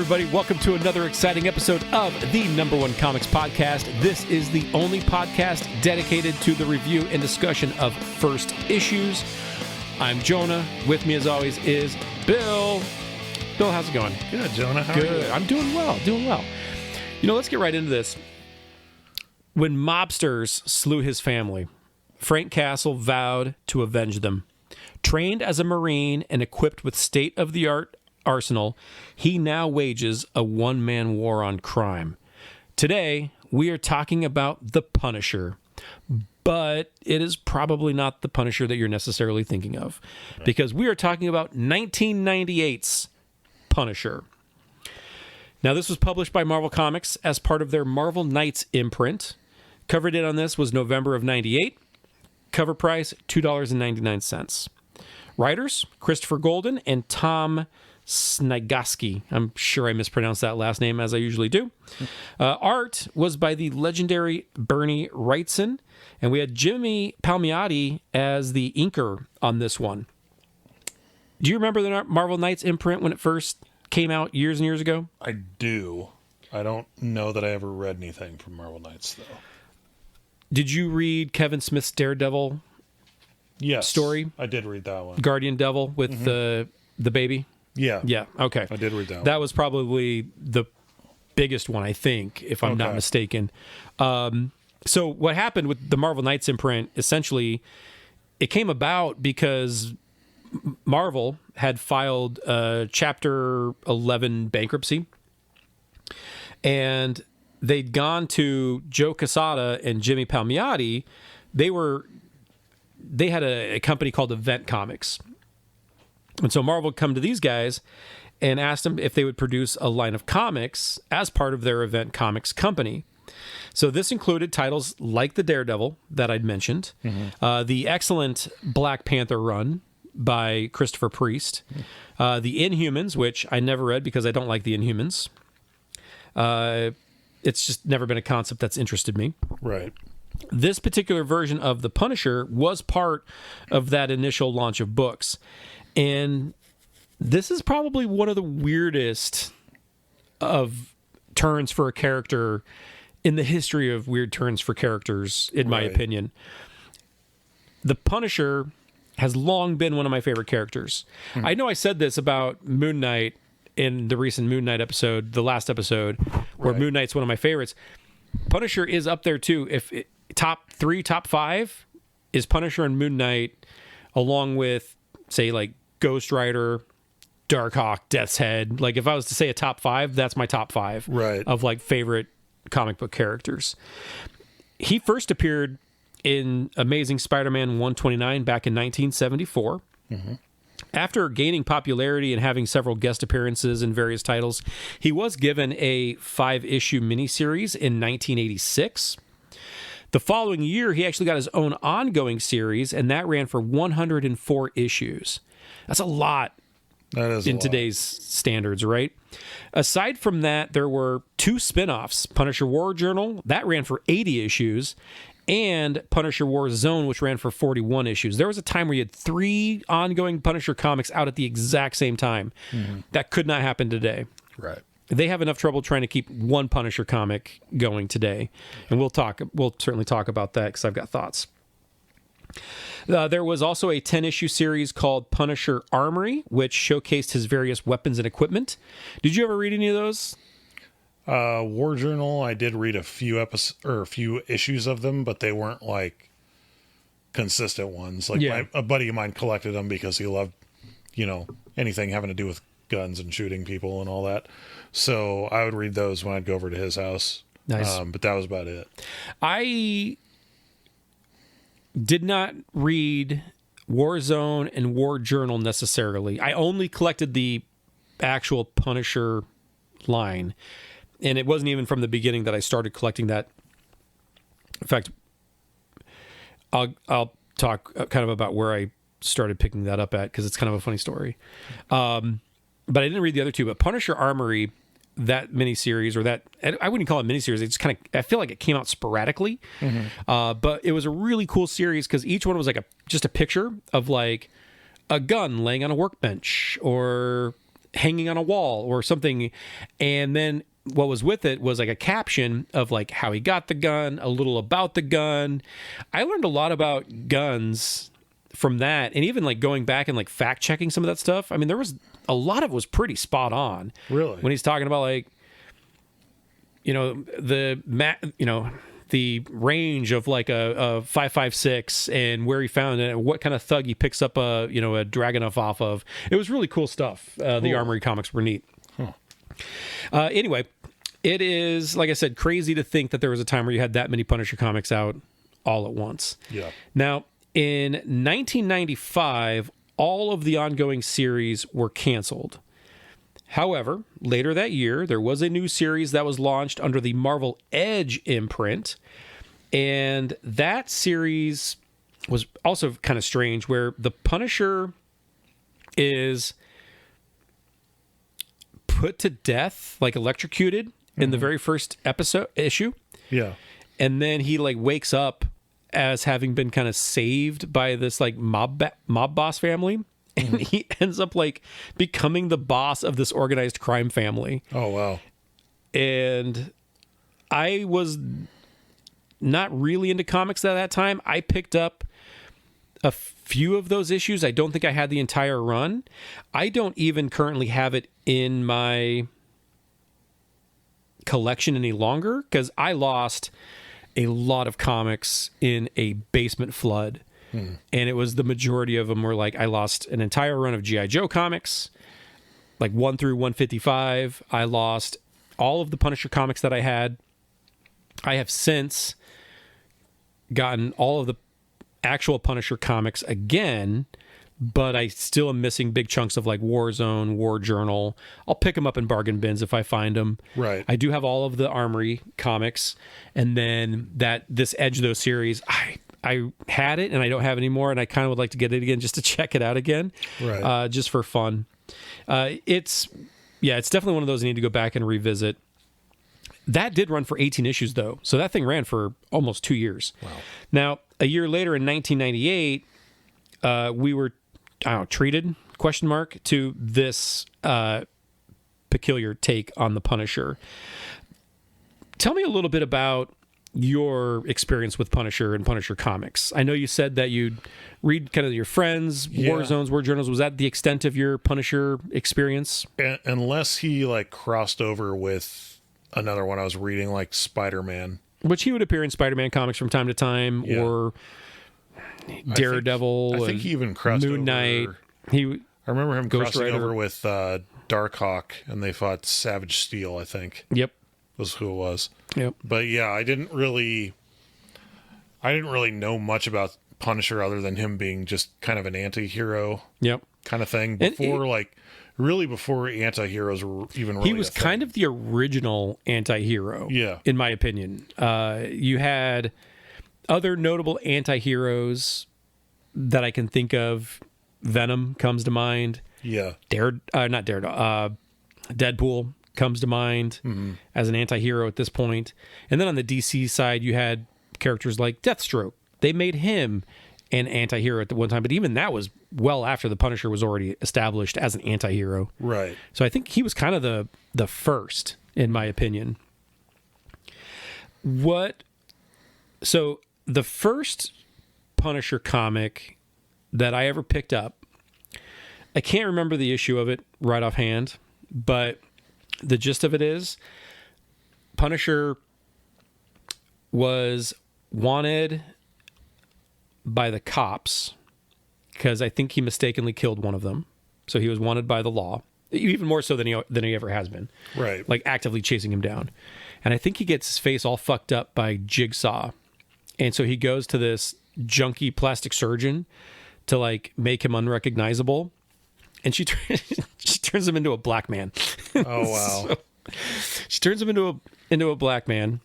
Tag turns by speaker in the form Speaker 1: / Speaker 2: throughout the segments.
Speaker 1: everybody. Welcome to another exciting episode of the Number One Comics Podcast. This is the only podcast dedicated to the review and discussion of first issues. I'm Jonah. With me, as always, is Bill. Bill, how's it going?
Speaker 2: Good, Jonah. How are you?
Speaker 1: I'm doing well, You know, let's get right into this. When mobsters slew his family, Frank Castle vowed to avenge them. Trained as a Marine and equipped with state-of-the-art arsenal, he now wages a one-man war on crime. Today, we are talking about the Punisher, but it is probably not the Punisher that you're necessarily thinking of, because we are talking about 1998's Punisher. Now, this was published by Marvel Comics as part of their Marvel Knights imprint. Cover date on this was November of 98. Cover price, $2.99. Writers, Christopher Golden and Tom Snygoski. I'm sure I mispronounced that last name, as I usually do. Art was by the legendary Bernie Wrightson, and we had Jimmy Palmiotti as the inker on this one. Do you remember the Marvel Knights imprint when it first came out years and years ago?
Speaker 2: I do. I don't know that I ever read anything from Marvel Knights, though.
Speaker 1: Did you read Kevin Smith's Daredevil story?
Speaker 2: I did read that one.
Speaker 1: Guardian Devil with the baby?
Speaker 2: Yeah.
Speaker 1: Yeah, okay.
Speaker 2: I did read that one.
Speaker 1: That was probably the biggest one, I think, if I'm not mistaken. So what happened with the Marvel Knights imprint, essentially, it came about because Marvel had filed Chapter 11 bankruptcy, and they'd gone to Joe Quesada and Jimmy Palmiotti. They had a company called Event Comics. And so Marvel would come to these guys and ask them if they would produce a line of comics as part of their Event Comics company. So this included titles like the Daredevil that I'd mentioned, the excellent Black Panther run by Christopher Priest, the Inhumans, which I never read because I don't like the Inhumans. It's just never been a concept that's interested me.
Speaker 2: Right.
Speaker 1: This particular version of the Punisher was part of that initial launch of books. And this is probably one of the weirdest of turns for a character in the history of weird turns for characters, in my opinion. The Punisher has long been one of my favorite characters. I know I said this about Moon Knight in the recent Moon Knight episode, the last episode, where Moon Knight's one of my favorites. Punisher is up there too. Top 3, top 5 is Punisher and Moon Knight, along with, say, like Ghost Rider, Darkhawk, Death's Head. Like, if I was to say a top 5, that's my top 5 of like favorite comic book characters. He first appeared in Amazing Spider-Man 129 back in 1974. After gaining popularity and having several guest appearances in various titles, he was given a 5-issue miniseries in 1986. The following year, he actually got his own ongoing series, and that ran for 104 issues. That's a lot in today's standards, right? Aside from that, there were 2 spin-offs, Punisher War Journal, that ran for 80 issues, and Punisher War Zone, which ran for 41 issues. There was a time where you had 3 ongoing Punisher comics out at the exact same time. That could not happen today.
Speaker 2: Right.
Speaker 1: They have enough trouble trying to keep one Punisher comic going today. And we'll certainly talk about that because I've got thoughts. There was also a 10-issue series called Punisher Armory, which showcased his various weapons and equipment. Did you ever read any of those?
Speaker 2: War Journal, I did read a few issues of them, but they weren't like consistent ones. Like a buddy of mine collected them because he loved, anything having to do with guns and shooting people and all that. So I would read those when I'd go over to his house.
Speaker 1: Nice.
Speaker 2: But that was about it.
Speaker 1: I did not read Warzone and War Journal necessarily. I only collected the actual Punisher line. And it wasn't even from the beginning that I started collecting that. In fact, I'll talk kind of about where I started picking that up at, because it's kind of a funny story. But I didn't read the other 2. But Punisher Armory, that miniseries, or that, I wouldn't call it miniseries. It's kind of, I feel like it came out sporadically. But it was a really cool series because each one was like just a picture of like a gun laying on a workbench, or hanging on a wall or something. And then what was with it was like a caption of like how he got the gun, a little about the gun. I learned a lot about guns from that, and even like going back and like fact checking some of that stuff. I mean, there was a lot of it was pretty spot on.
Speaker 2: Really?
Speaker 1: When he's talking about like, the range of like a 5.56 and where he found it and what kind of thug he picks up a Dragunov off of. It was really cool stuff. The Armory comics were neat.
Speaker 2: Huh.
Speaker 1: Anyway, it is, like I said, crazy to think that there was a time where you had that many Punisher comics out all at once.
Speaker 2: Yeah.
Speaker 1: Now, in 1995, all of the ongoing series were canceled. However, later that year, there was a new series that was launched under the Marvel Edge imprint. And that series was also kind of strange, where the Punisher is put to death, like electrocuted in the very first issue.
Speaker 2: Yeah.
Speaker 1: And then he like wakes up as having been kind of saved by this like mob boss family. And he ends up like becoming the boss of this organized crime family.
Speaker 2: Oh, wow.
Speaker 1: And I was not really into comics at that time. I picked up a few of those issues. I don't think I had the entire run. I don't even currently have it in my collection any longer because I lost a lot of comics in a basement flood. And it was the majority of them were like, I lost an entire run of G.I. Joe comics, like 1 through 155. I lost all of the Punisher comics that I had. I have since gotten all of the actual Punisher comics again, but I still am missing big chunks of like Warzone, War Journal. I'll pick them up in bargain bins if I find them.
Speaker 2: Right.
Speaker 1: I do have all of the Armory comics, and then this Edge Though series, I had it and I don't have it anymore, and I kind of would like to get it again just to check it out again,
Speaker 2: right?
Speaker 1: Just for fun. It's definitely one of those I need to go back and revisit. That did run for 18 issues though, so that thing ran for almost 2 years.
Speaker 2: Wow.
Speaker 1: Now, a year later in 1998, we were treated ? To this peculiar take on the Punisher. Tell me a little bit about your experience with Punisher and Punisher comics. I know you said that you'd read kind of your friends, War Zones, War Journals. Was that the extent of your Punisher experience?
Speaker 2: Unless he like crossed over with another one I was reading, like Spider-Man.
Speaker 1: Which he would appear in Spider-Man comics from time to time, or Daredevil.
Speaker 2: I think he even crossed
Speaker 1: Moon Knight.
Speaker 2: I remember him
Speaker 1: Ghost
Speaker 2: crossing
Speaker 1: Rider.
Speaker 2: over with Darkhawk, and they fought Savage Steel, I think.
Speaker 1: Yep.
Speaker 2: Was who it was.
Speaker 1: Yep.
Speaker 2: But yeah, I didn't really know much about Punisher other than him being just kind of an anti-hero kind of thing before anti-heroes were even really
Speaker 1: he was kind of the original anti-hero, in my opinion. You had other notable anti-heroes that I can think of. Venom comes to mind.
Speaker 2: Yeah.
Speaker 1: Not Daredevil. Deadpool comes to mind as an anti-hero at this point. And then on the DC side, you had characters like Deathstroke. They made him an anti-hero at the one time, but even that was well after the Punisher was already established as an anti-hero.
Speaker 2: Right.
Speaker 1: So I think he was kind of the first, in my opinion. So the first Punisher comic that I ever picked up, I can't remember the issue of it right offhand, but the gist of it is Punisher was wanted by the cops because I think he mistakenly killed one of them. So he was wanted by the law, even more so than he ever has been.
Speaker 2: Right.
Speaker 1: Like actively chasing him down. And I think he gets his face all fucked up by Jigsaw. And so he goes to this junky plastic surgeon to like make him unrecognizable. And she turns him into a black man.
Speaker 2: Oh, wow.
Speaker 1: So she turns him into a black man,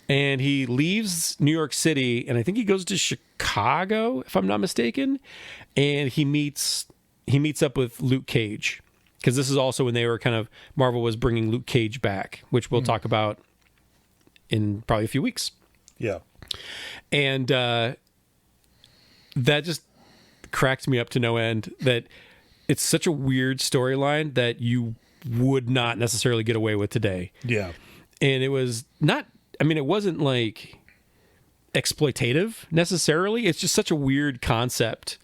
Speaker 1: and he leaves New York City, and I think he goes to Chicago, if I'm not mistaken, and he meets up with Luke Cage, because this is also when they were kind of, Marvel was bringing Luke Cage back, which we'll talk about in probably a few weeks.
Speaker 2: Yeah.
Speaker 1: And that just cracked me up to no end, that it's such a weird storyline that you would not necessarily get away with today.
Speaker 2: Yeah.
Speaker 1: And it was not, I mean, it wasn't like exploitative necessarily. It's just such a weird concept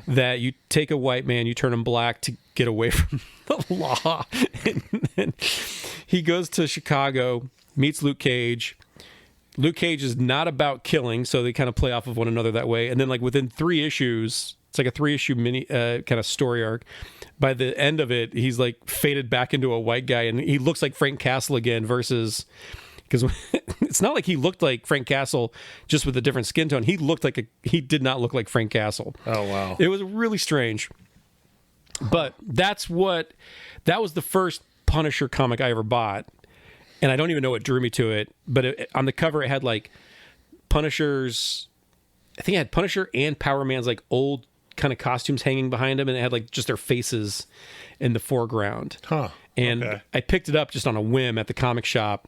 Speaker 1: that you take a white man, you turn him black to get away from the law. And then he goes to Chicago, meets Luke Cage. Luke Cage is not about killing, so they kind of play off of one another that way. And then like within 3 issues, it's like a 3-issue mini kind of story arc. By the end of it, he's like faded back into a white guy, and he looks like Frank Castle again versus... Because it's not like he looked like Frank Castle just with a different skin tone. He he did not look like Frank Castle.
Speaker 2: Oh, wow.
Speaker 1: It was really strange. But that was the first Punisher comic I ever bought. And I don't even know what drew me to it. But on the cover, it had like Punisher's, I think it had Punisher and Power Man's like old kind of costumes hanging behind him. And it had like just their faces in the foreground.
Speaker 2: Huh.
Speaker 1: And
Speaker 2: okay.
Speaker 1: I picked it up just on a whim at the comic shop.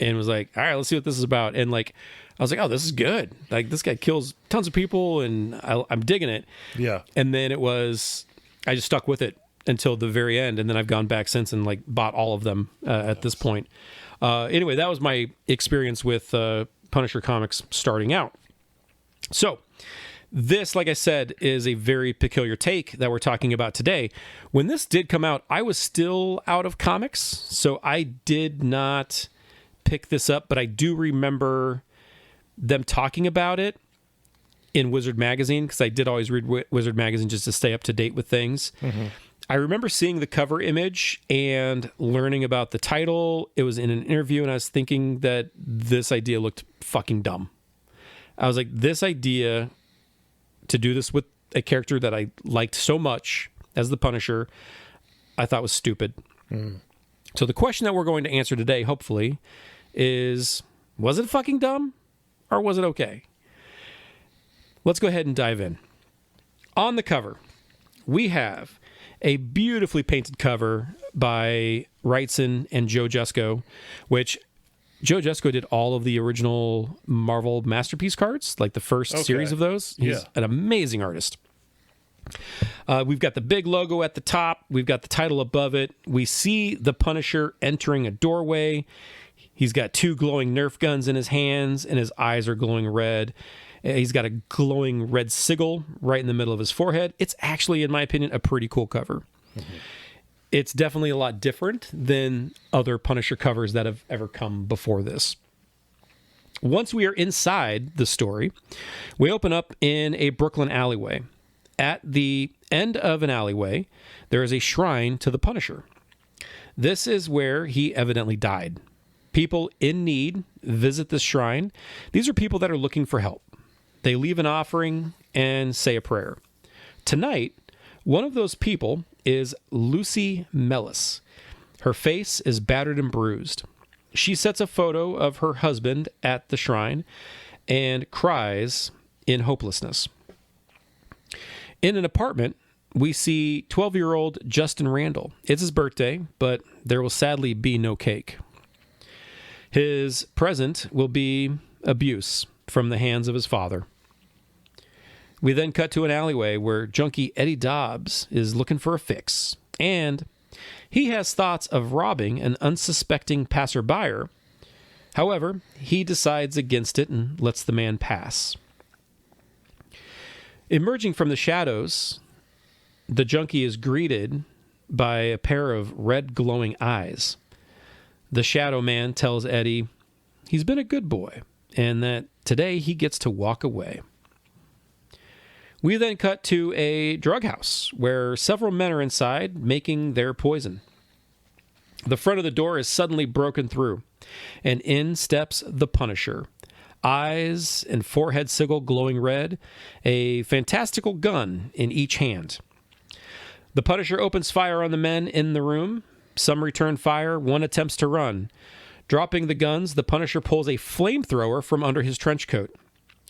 Speaker 1: And was like, all right, let's see what this is about. And like, I was like, oh, this is good. Like, this guy kills tons of people, and I'm digging it.
Speaker 2: Yeah.
Speaker 1: And then I just stuck with it until the very end, and then I've gone back since and like bought all of them at this point. Anyway, that was my experience with Punisher comics starting out. So this, like I said, is a very peculiar take that we're talking about today. When this did come out, I was still out of comics, so I did not pick this up, but I do remember them talking about it in Wizard Magazine, because I did always read Wizard Magazine just to stay up to date with things. I remember seeing the cover image and learning about the title. It was in an interview, and I was thinking that this idea looked fucking dumb. I was like, this idea to do this with a character that I liked so much as the Punisher, I thought was stupid. So the question that we're going to answer today, hopefully, is, was it fucking dumb or was it okay? Let's go ahead and dive in. On the cover, we have a beautifully painted cover by Wrightson and Joe Jusko, which Joe Jusko did all of the original Marvel Masterpiece cards, like the first series of those. He's an amazing artist. We've got the big logo at the top. We've got the title above it. We see the Punisher entering a doorway. He's got 2 glowing Nerf guns in his hands, and his eyes are glowing red. He's got a glowing red sigil right in the middle of his forehead. It's actually, in my opinion, a pretty cool cover. It's definitely a lot different than other Punisher covers that have ever come before this. Once we are inside the story, we open up in a Brooklyn alleyway. At the end of an alleyway, there is a shrine to the Punisher. This is where he evidently died. People in need visit this shrine. These are people that are looking for help. They leave an offering and say a prayer. Tonight, one of those people is Lucy Mellis. Her face is battered and bruised. She sets a photo of her husband at the shrine and cries in hopelessness. In an apartment, we see 12-year-old Justin Randall. It's his birthday, but there will sadly be no cake. His present will be abuse from the hands of his father. We then cut to an alleyway where junkie Eddie Dobbs is looking for a fix, and he has thoughts of robbing an unsuspecting passerby. However, he decides against it and lets the man pass. Emerging from the shadows, the junkie is greeted by a pair of red glowing eyes. The Shadow Man tells Eddie he's been a good boy and that today he gets to walk away. We then cut to a drug house where several men are inside making their poison. The front of the door is suddenly broken through, and in steps the Punisher. Eyes and forehead sigil glowing red, a fantastical gun in each hand. The Punisher opens fire on the men in the room. Some return fire, one attempts to run. Dropping the guns, the Punisher pulls a flamethrower from under his trench coat.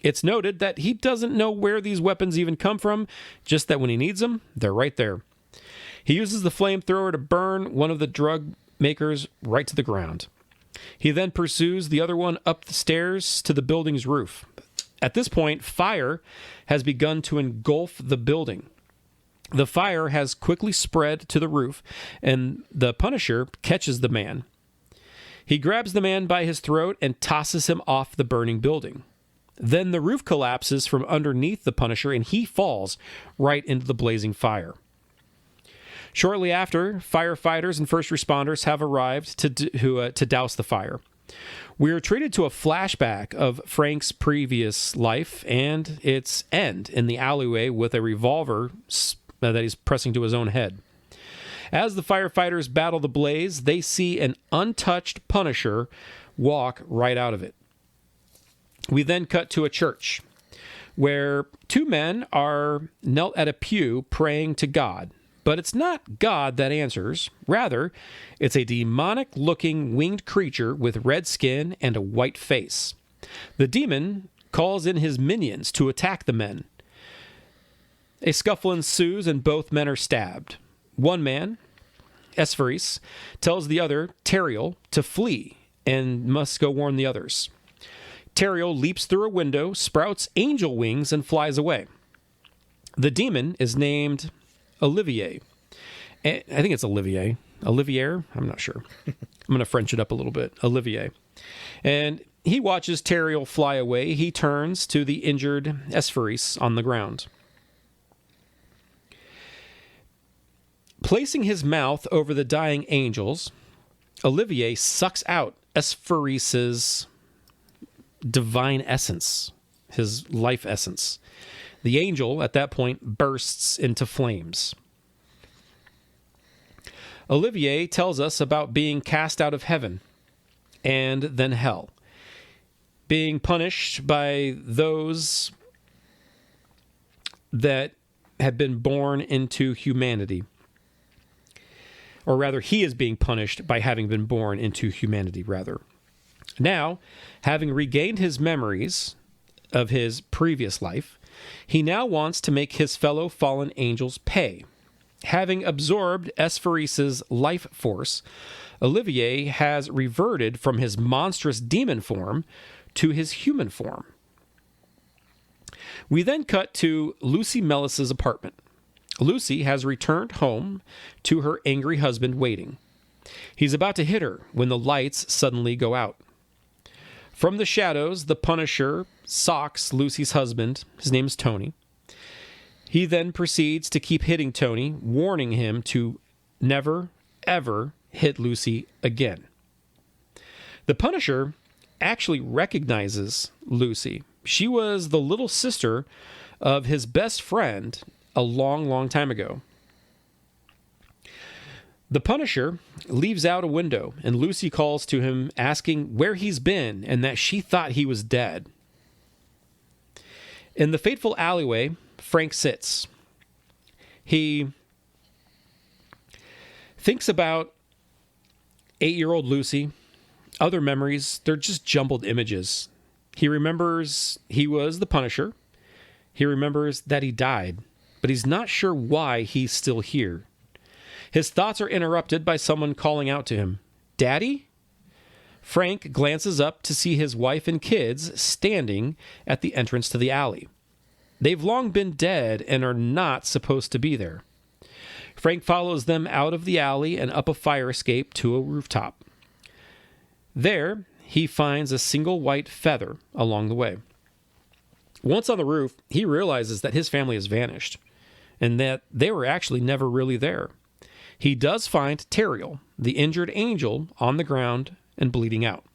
Speaker 1: It's noted that he doesn't know where these weapons even come from, just that when he needs them, they're right there. He uses the flamethrower to burn one of the drug makers right to the ground. He then pursues the other one up the stairs to the building's roof. At this point, fire has begun to engulf the building. The fire has quickly spread to the roof, and the Punisher catches the man. He grabs the man by his throat and tosses him off the burning building. Then the roof collapses from underneath the Punisher, and he falls right into the blazing fire. Shortly after, firefighters and first responders have arrived to douse the fire. We are treated to a flashback of Frank's previous life and its end in the alleyway with a revolver that he's pressing to his own head. As the firefighters battle the blaze, they see an untouched Punisher walk right out of it. We then cut to a church where two men are knelt at a pew praying to God. But it's not God that answers. Rather, it's a demonic-looking winged creature with red skin and a white face. The demon calls in his minions to attack the men. A scuffle ensues and both men are stabbed. One man, Esferis, tells the other, Teriel, to flee and must go warn the others. Teriel leaps through a window, sprouts angel wings, and flies away. The demon is named Olivier. I think it's Olivier. Olivier? I'm not sure. I'm going to French it up a little bit. Olivier. And he watches Teriel fly away. He turns to the injured Esferis on the ground. Placing his mouth over the dying angels, Olivier sucks out Esferis' divine essence, his life essence. The angel, at that point, bursts into flames. Olivier tells us about being cast out of heaven and then hell, being punished by those that have been born into humanity. Or rather, he is being punished by having been born into humanity, rather. Now, having regained his memories of his previous life, he now wants to make his fellow fallen angels pay. Having absorbed Esferis' life force, Olivier has reverted from his monstrous demon form to his human form. We then cut to Lucy Mellis's apartment. Lucy has returned home to her angry husband waiting. He's about to hit her when the lights suddenly go out. From the shadows, the Punisher socks Lucy's husband. His name is Tony. He then proceeds to keep hitting Tony, warning him to never, ever hit Lucy again. The Punisher actually recognizes Lucy. She was the little sister of his best friend a long, long time ago. The Punisher leaves out a window, and Lucy calls to him, asking where he's been and that she thought he was dead. In the fateful alleyway, Frank sits. He thinks about 8-year-old Lucy. Other memories, they're just jumbled images. He remembers he was the Punisher. He remembers that he died, but he's not sure why he's still here. His thoughts are interrupted by someone calling out to him, "Daddy?" Frank glances up to see his wife and kids standing at the entrance to the alley. They've long been dead and are not supposed to be there. Frank follows them out of the alley and up a fire escape to a rooftop. There, he finds a single white feather along the way. Once on the roof, he realizes that his family has vanished and that they were actually never really there. He does find Teriel, the injured angel, on the ground and bleeding out.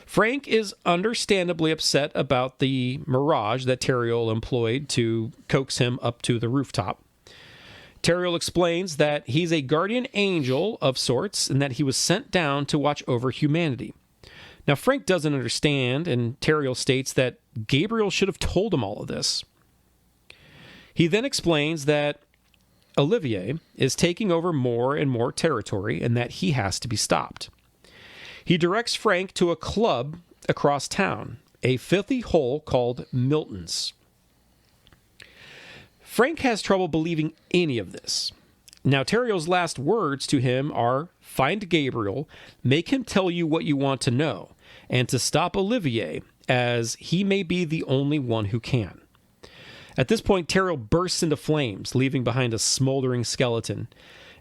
Speaker 1: Frank is understandably upset about the mirage that Teriel employed to coax him up to the rooftop. Teriel explains that he's a guardian angel of sorts and that he was sent down to watch over humanity. Now, Frank doesn't understand, and Teriel states that Gabriel should have told him all of this. He then explains that Olivier is taking over more and more territory and that he has to be stopped. He directs Frank to a club across town, a filthy hole called Milton's. Frank has trouble believing any of this. Now, Teriel's last words to him are, "Find Gabriel, make him tell you what you want to know, and to stop Olivier, as he may be the only one who can." At this point, Terrell bursts into flames, leaving behind a smoldering skeleton.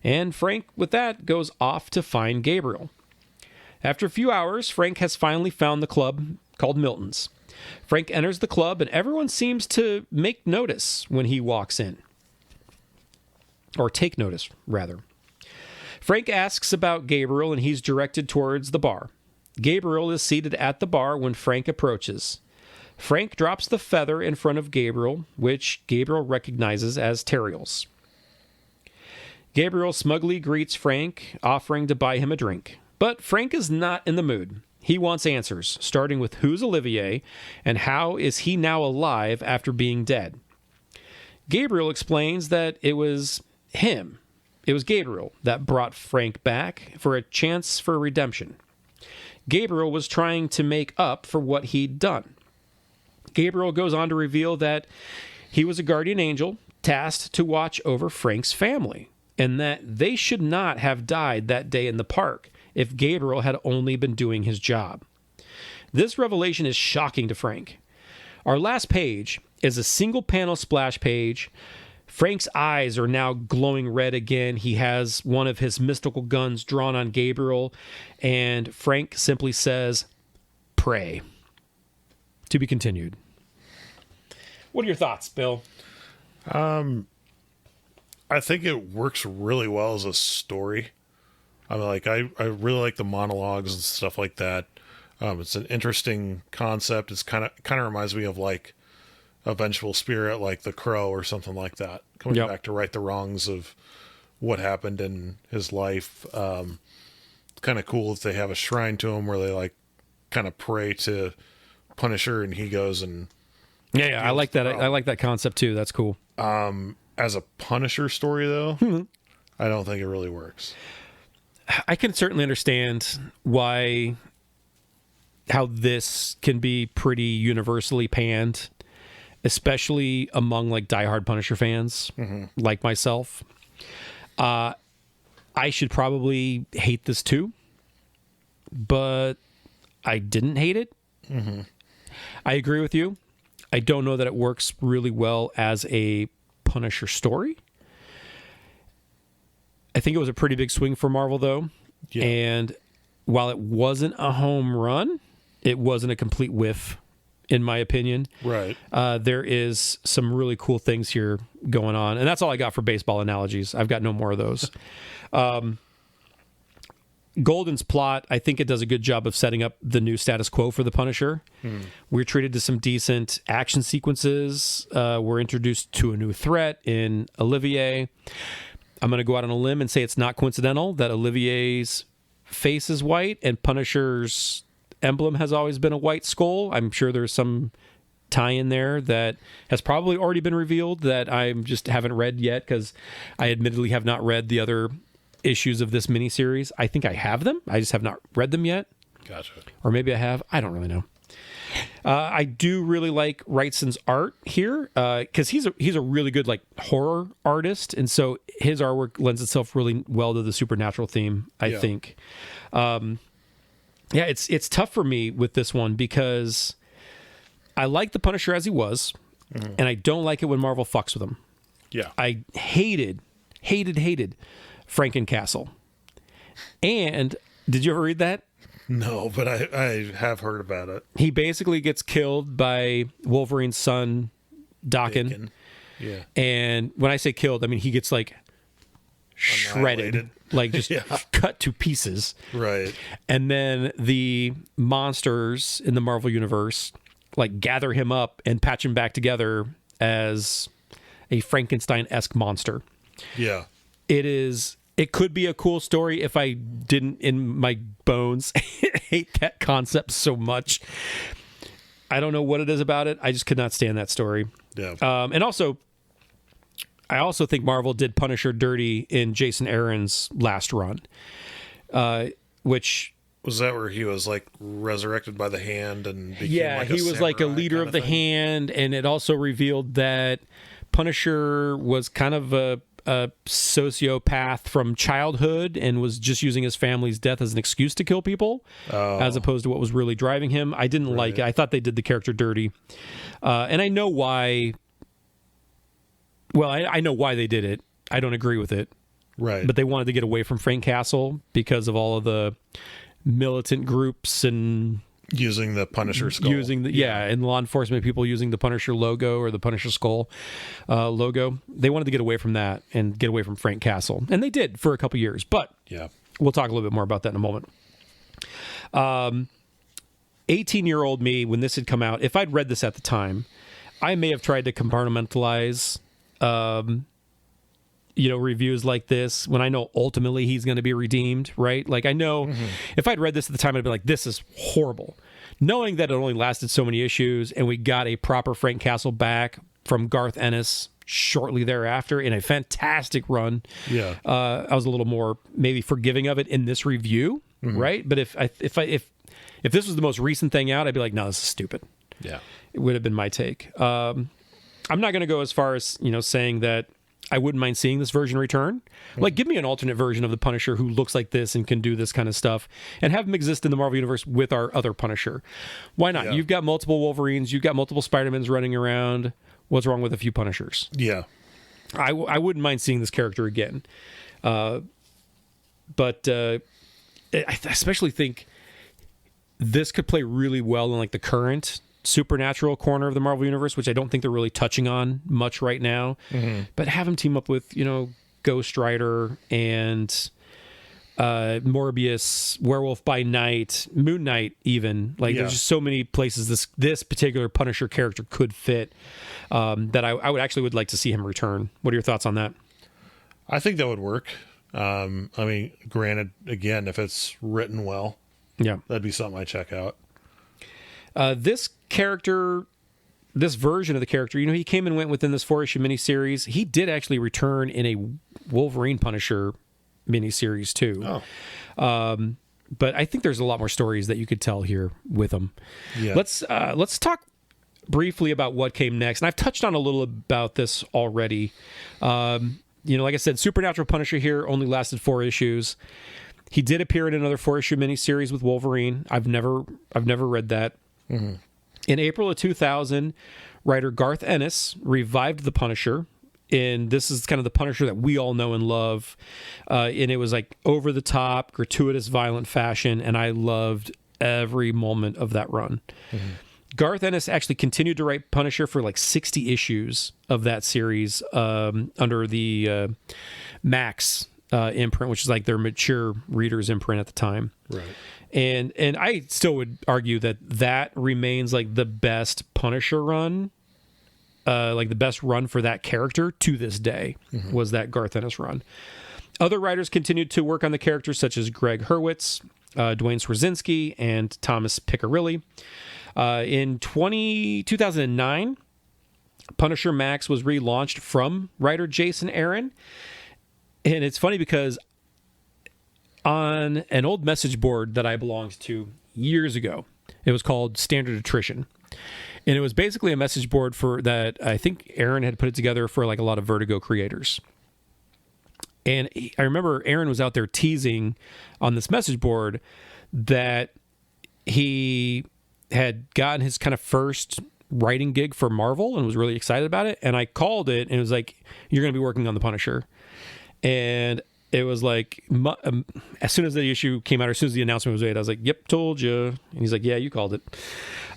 Speaker 1: And Frank, with that, goes off to find Gabriel. After a few hours, Frank has finally found the club called Milton's. Frank enters the club, and everyone seems to make notice when he walks in. Or take notice, rather. Frank asks about Gabriel, and he's directed towards the bar. Gabriel is seated at the bar when Frank approaches. Frank drops the feather in front of Gabriel, which Gabriel recognizes as Terriel's. Gabriel smugly greets Frank, offering to buy him a drink. But Frank is not in the mood. He wants answers, starting with who's Olivier, and how is he now alive after being dead. Gabriel explains that it was him. It was Gabriel that brought Frank back for a chance for redemption. Gabriel was trying to make up for what he'd done. Gabriel goes on to reveal that he was a guardian angel tasked to watch over Frank's family, and that they should not have died that day in the park if Gabriel had only been doing his job. This revelation is shocking to Frank. Our last page is a single panel splash page. Frank's eyes are now glowing red again. He has one of his mystical guns drawn on Gabriel, and Frank simply says, "Pray." To be continued. What are your thoughts, Bill?
Speaker 2: I think it works really well as a story. I mean, like I really like the monologues and stuff like that. It's an interesting concept. It's kind of reminds me of like a vengeful spirit, like The Crow or something like that. Coming back to right the wrongs of what happened in his life. It's kind of cool if they have a shrine to him where they like kind of pray to Punisher, and he goes and
Speaker 1: yeah, I like that. I like that concept too. That's cool.
Speaker 2: As a Punisher story, though, I don't think it really works.
Speaker 1: I can certainly understand how this can be pretty universally panned, especially among like diehard Punisher fans like myself. I should probably hate this too, but I didn't hate it. I agree with you. I don't know that it works really well as a Punisher story. I think it was a pretty big swing for Marvel, though. Yeah. And while it wasn't a home run, it wasn't a complete whiff, in my opinion.
Speaker 2: Right.
Speaker 1: There is some really cool things here going on. And that's all I got for baseball analogies. I've got no more of those. Golden's plot, I think it does a good job of setting up the new status quo for the Punisher. We're treated to some decent action sequences. We're introduced to a new threat in Olivier. I'm going to go out on a limb and say it's not coincidental that Olivier's face is white and Punisher's emblem has always been a white skull. I'm sure there's some tie-in there that has probably already been revealed that I just haven't read yet, because I admittedly have not read the other issues of this miniseries. I think I have them. I just have not read them yet.
Speaker 2: Gotcha.
Speaker 1: Or maybe I have. I don't really know. I do really like Wrightson's art here, because he's a really good like horror artist, and so his artwork lends itself really well to the supernatural theme, I think. It's tough for me with this one because I like the Punisher as he was, and I don't like it when Marvel fucks with him.
Speaker 2: Yeah.
Speaker 1: I hated Franken Castle. And did you ever read that?
Speaker 2: No, but I have heard about it.
Speaker 1: He basically gets killed by Wolverine's son, Daken.
Speaker 2: Yeah.
Speaker 1: And when I say killed, I mean he gets like shredded, like just cut to pieces.
Speaker 2: Right.
Speaker 1: And then the monsters in the Marvel universe like gather him up and patch him back together as a Frankenstein-esque monster.
Speaker 2: Yeah.
Speaker 1: It could be a cool story if I didn't, in my bones, hate that concept so much. I don't know what it is about it. I just could not stand that story.
Speaker 2: Yeah.
Speaker 1: And also, I also think Marvel did Punisher dirty in Jason Aaron's last run, which...
Speaker 2: Was that where he was like resurrected by the Hand and became like
Speaker 1: he was like a leader of the Hand, and it also revealed that Punisher was kind of a sociopath from childhood and was just using his family's death as an excuse to kill people, as opposed to what was really driving him. I didn't like it. I thought they did the character dirty. And I know why Well, I know why they did it. I don't agree with it.
Speaker 2: Right.
Speaker 1: But they wanted to get away from Frank Castle because of all of the militant groups and
Speaker 2: using the Punisher skull.
Speaker 1: And law enforcement people using the Punisher logo or the Punisher skull logo. They wanted to get away from that and get away from Frank Castle. And they did for a couple years. But we'll talk a little bit more about that in a moment. 18-year-old me, when this had come out, if I'd read this at the time, I may have tried to compartmentalize reviews like this when I know ultimately he's going to be redeemed, right? Like I know if I'd read this at the time, I'd be like, this is horrible. Knowing that it only lasted so many issues and we got a proper Frank Castle back from Garth Ennis shortly thereafter in a fantastic run. Yeah. I was a little more maybe forgiving of it in this review, right? But if this was the most recent thing out, I'd be like, no, this is stupid.
Speaker 2: Yeah.
Speaker 1: It would have been my take. I'm not going to go as far as, saying that I wouldn't mind seeing this version return. Like, give me an alternate version of the Punisher who looks like this and can do this kind of stuff, and have him exist in the Marvel Universe with our other Punisher. Why not? Yeah. You've got multiple Wolverines. You've got multiple Spider-Mans running around. What's wrong with a few Punishers?
Speaker 2: Yeah.
Speaker 1: I wouldn't mind seeing this character again. But I especially think this could play really well in, like, the current supernatural corner of the Marvel Universe, which I don't think they're really touching on much right now. But have him team up with, Ghost Rider and Morbius, Werewolf by Night, Moon Knight even. Like, there's just so many places this particular Punisher character could fit that I would like to see him return. What are your thoughts on that?
Speaker 2: I think that would work. I mean, granted, again, if it's written well, that'd be something I check out. This
Speaker 1: version of the character, he came and went within this 4-issue miniseries. He did actually return in a Wolverine Punisher miniseries too. But I think there's a lot more stories that you could tell here with him. Yeah. Let's talk briefly about what came next. And I've touched on a little about this already. Like I said, Supernatural Punisher here only lasted 4 issues. He did appear in another 4-issue miniseries with Wolverine. I've never read that. In April of 2000, writer Garth Ennis revived the Punisher, and this is kind of the Punisher that we all know and love. And it was like over the top, gratuitous, violent fashion, and I loved every moment of that run. Garth Ennis actually continued to write Punisher for like 60 issues of that series under the Max imprint, which is like their mature readers imprint at the time.
Speaker 2: Right.
Speaker 1: And I still would argue that remains like the best Punisher run, like the best run for that character to this day was that Garth Ennis run. Other writers continued to work on the characters such as Greg Hurwitz, Dwayne Swierczynski, and Thomas Piccirilli. In 2009, Punisher Max was relaunched from writer Jason Aaron. And it's funny because on an old message board that I belonged to years ago, it was called Standard Attrition. And it was basically a message board for that. I think Aaron had put it together for like a lot of Vertigo creators. And I remember Aaron was out there teasing on this message board that he had gotten his kind of first writing gig for Marvel and was really excited about it. And I called it and it was like, you're going to be working on the Punisher. And it was like, as soon as the issue came out, or as soon as the announcement was made, I was like, yep, told you. And he's like, yeah, you called it.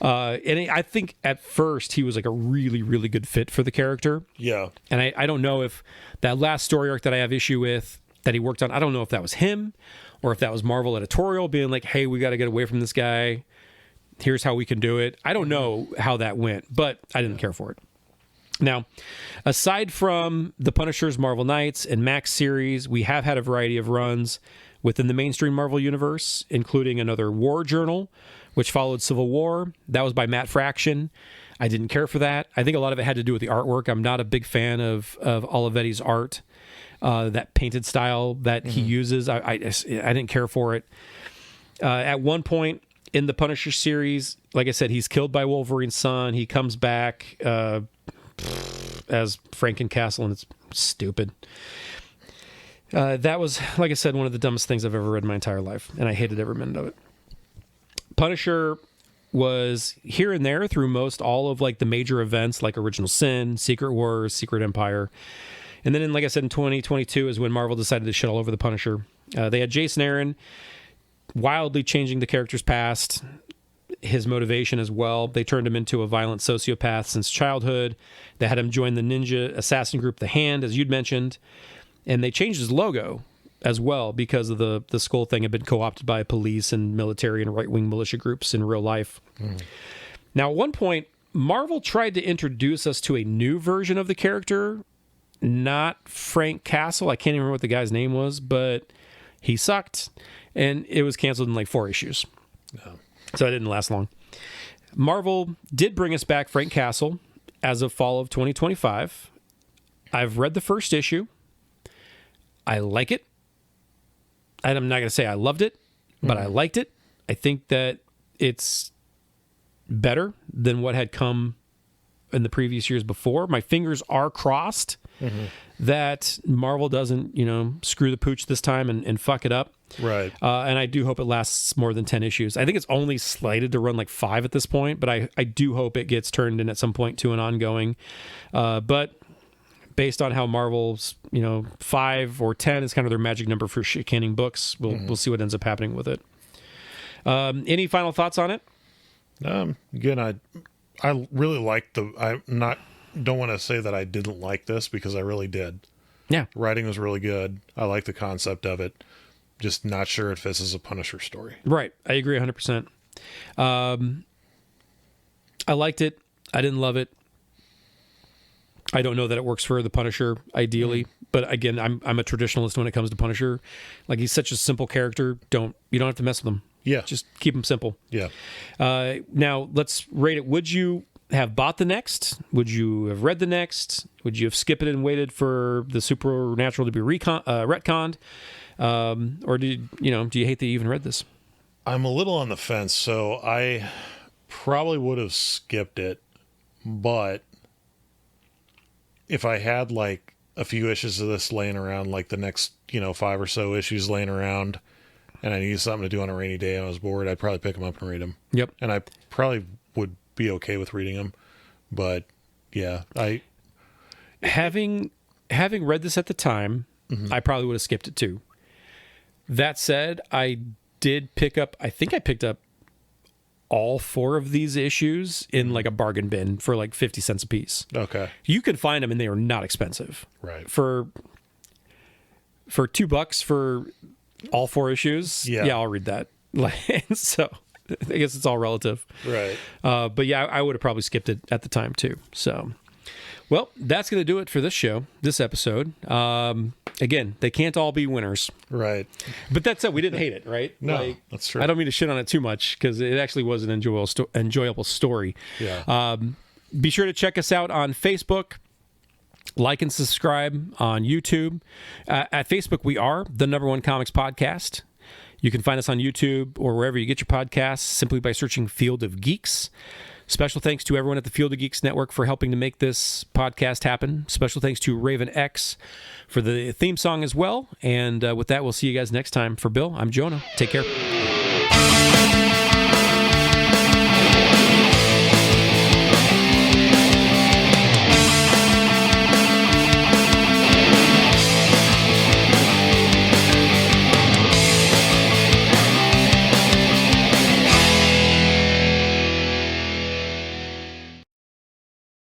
Speaker 1: And I think at first he was like a really, really good fit for the character.
Speaker 2: Yeah.
Speaker 1: And I don't know if that last story arc that I have issue with that he worked on, I don't know if that was him or if that was Marvel editorial being like, hey, we got to get away from this guy. Here's how we can do it. I don't know how that went, but I didn't care for it. Now, aside from the Punisher's Marvel Knights and Max series, we have had a variety of runs within the mainstream Marvel universe, including another War Journal, which followed Civil War. That was by Matt Fraction. I didn't care for that. I think a lot of it had to do with the artwork. I'm not a big fan of Olivetti's art, that painted style that he uses. I didn't care for it. At one point in the Punisher series, like I said, he's killed by Wolverine's son. He comes back as Franken Castle, and it's stupid. That was, like I said, one of the dumbest things I've ever read in my entire life, and I hated every minute of it. Punisher was here and there through most all of like the major events like Original Sin, Secret Wars, Secret Empire. And then, like I said, in 2022 is when Marvel decided to shit all over the Punisher. They had Jason Aaron wildly changing the character's past, his motivation as well. They turned him into a violent sociopath since childhood. They had him join the ninja assassin group, The Hand, as you'd mentioned. And they changed his logo as well because of the skull thing had been co-opted by police and military and right-wing militia groups in real life. Now, at one point, Marvel tried to introduce us to a new version of the character, not Frank Castle. I can't even remember what the guy's name was, but he sucked, and it was canceled in like 4 issues.
Speaker 2: No.
Speaker 1: So it didn't last long. Marvel did bring us back Frank Castle as of fall of 2025. I've read the first issue. I like it. I'm not going to say I loved it, but I liked it. I think that it's better than what had come in the previous years before. My fingers are crossed that Marvel doesn't, screw the pooch this time and fuck it up.
Speaker 2: Right.
Speaker 1: And I do hope it lasts more than 10 issues. I think it's only slated to run like 5 at this point, but I do hope it gets turned in at some point to an ongoing. But based on how Marvel's, 5 or 10 is kind of their magic number for canning books, we'll see what ends up happening with it. Any final thoughts on it?
Speaker 2: Again, I really liked don't want to say that I didn't like this because I really did.
Speaker 1: Yeah.
Speaker 2: Writing was really good. I like the concept of it. Just not sure if this is a Punisher story.
Speaker 1: Right. I agree 100%. I liked it. I didn't love it. I don't know that it works for the Punisher ideally, but again, I'm a traditionalist when it comes to Punisher. Like, he's such a simple character. You don't have to mess with him.
Speaker 2: Yeah.
Speaker 1: Just keep him simple.
Speaker 2: Yeah.
Speaker 1: Now let's rate it. Would you have bought the next? Would you have read the next? Would you have skipped it and waited for the supernatural to be retconned? Or do you hate that you even read this?
Speaker 2: I'm a little on the fence, so I probably would have skipped it, but if I had like a few issues of this laying around, like the next, 5 or so issues laying around, and I needed something to do on a rainy day and I was bored, I'd probably pick them up and read them.
Speaker 1: Yep.
Speaker 2: And I probably would be okay with reading them, but yeah,
Speaker 1: having read this at the time, I probably would have skipped it too. That said, I picked up all 4 of these issues in like a bargain bin for like 50 cents a piece. Okay. You can find them and they are not expensive.
Speaker 2: Right.
Speaker 1: For $2 for all 4 issues. Yeah, I'll read that. So I guess it's all relative.
Speaker 2: Right.
Speaker 1: But yeah, I would have probably skipped it at the time too. So, well, that's going to do it for this episode. Again, they can't all be winners.
Speaker 2: Right.
Speaker 1: But that said, we didn't hate it, right?
Speaker 2: No, that's true.
Speaker 1: I don't mean to shit on it too much because it actually was an enjoyable story.
Speaker 2: Yeah.
Speaker 1: Be sure to check us out on Facebook. Like and subscribe on YouTube. At Facebook, we are the #1 comics podcast. You can find us on YouTube or wherever you get your podcasts simply by searching Field of Geeks. Special thanks to everyone at the Field of Geeks Network for helping to make this podcast happen. Special thanks to Raven X for the theme song as well. And with that, we'll see you guys next time. For Bill, I'm Jonah. Take care.